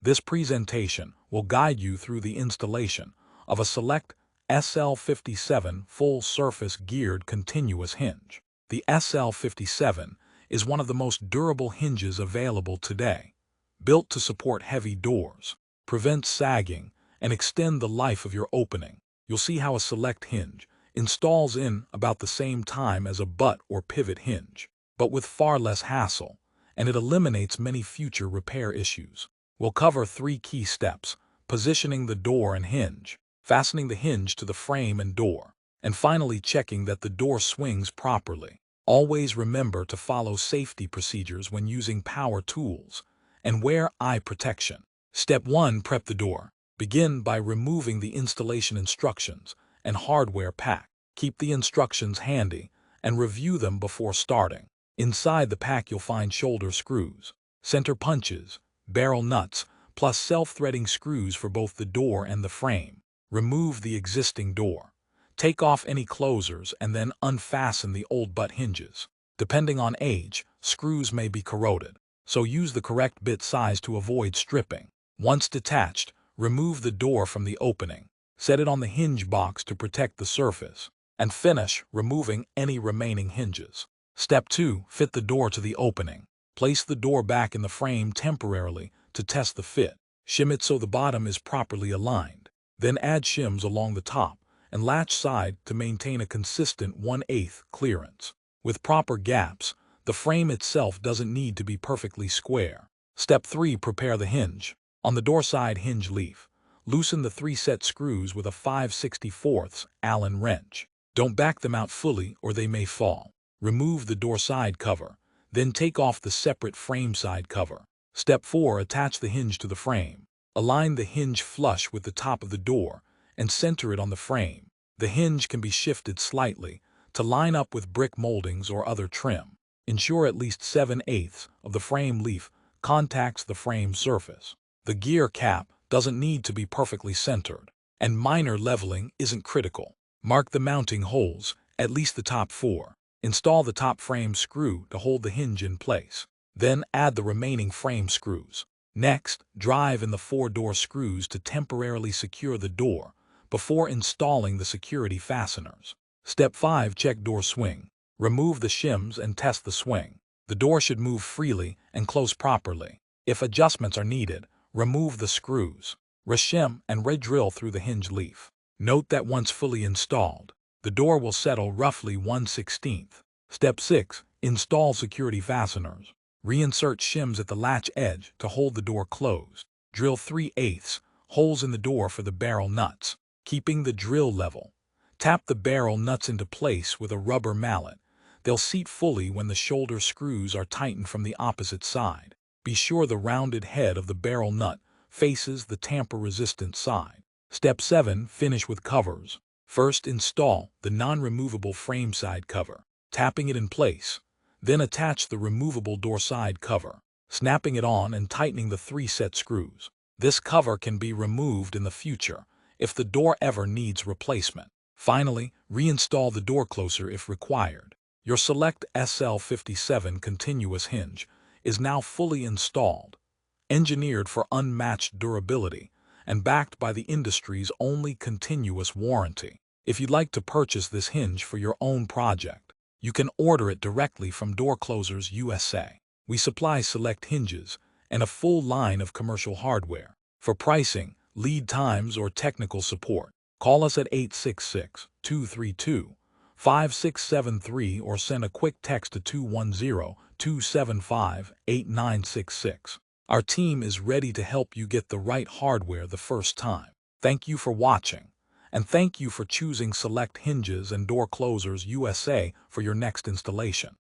This presentation will guide you through the installation of a Select SL57 full-surface geared continuous hinge. The SL57 is one of the most durable hinges available today, built to support heavy doors, prevent sagging, and extend the life of your opening. You'll see how a Select hinge installs in about the same time as a butt or pivot hinge, but with far less hassle, and it eliminates many future repair issues. We'll cover 3 key steps: positioning the door and hinge, fastening the hinge to the frame and door, and finally checking that the door swings properly. Always remember to follow safety procedures when using power tools and wear eye protection. Step 1. Prep the door. Begin by removing the installation instructions and hardware pack. Keep the instructions handy and review them before starting. Inside the pack you'll find shoulder screws, center punches, barrel nuts, plus self-threading screws for both the door and the frame. Remove the existing door. Take off any closers and then unfasten the old butt hinges. Depending on age, screws may be corroded, so use the correct bit size to avoid stripping. Once detached, remove the door from the opening. Set it on the hinge box to protect the surface, and finish removing any remaining hinges. Step 2. Fit the door to the opening. Place the door back in the frame temporarily to test the fit. Shim it so the bottom is properly aligned. Then add shims along the top and latch side to maintain a consistent 1/8 clearance. With proper gaps, the frame itself doesn't need to be perfectly square. Step 3. Prepare the hinge. On the door side hinge leaf, loosen the 3 set screws with a 5/64 Allen wrench. Don't back them out fully or they may fall. Remove the door side cover, then take off the separate frame side cover. Step 4. Attach the hinge to the frame. Align the hinge flush with the top of the door and center it on the frame. The hinge can be shifted slightly to line up with brick moldings or other trim. Ensure at least 7/8 of the frame leaf contacts the frame surface. The gear cap doesn't need to be perfectly centered, and minor leveling isn't critical. Mark the mounting holes, at least the top 4. Install the top frame screw to hold the hinge in place. Then add the remaining frame screws. Next, drive in the 4 door screws to temporarily secure the door before installing the security fasteners. Step 5. Check door swing. Remove the shims and test the swing. The door should move freely and close properly. If adjustments are needed, remove the screws. Reshim and re-drill through the hinge leaf. Note that once fully installed, the door will settle roughly 1/16. Step 6. Install security fasteners. Reinsert shims at the latch edge to hold the door closed. Drill 3/8 holes in the door for the barrel nuts, keeping the drill level. Tap the barrel nuts into place with a rubber mallet. They'll seat fully when the shoulder screws are tightened from the opposite side. Be sure the rounded head of the barrel nut faces the tamper-resistant side. Step 7. Finish with covers. First, install the non-removable frame side cover, tapping it in place. Then attach the removable door side cover, snapping it on and tightening the 3 set screws. This cover can be removed in the future if the door ever needs replacement. Finally, reinstall the door closer if required. Your Select SL57 continuous hinge is now fully installed, engineered for unmatched durability, and backed by the industry's only continuous warranty. If you'd like to purchase this hinge for your own project, you can order it directly from Door Closers USA. We supply Select hinges and a full line of commercial hardware. For pricing, lead times, or technical support, call us at 866-232-5673 or send a quick text to 210-275-8966. Our team is ready to help you get the right hardware the first time. Thank you for watching, and thank you for choosing Select Hinges and Door Closers USA for your next installation.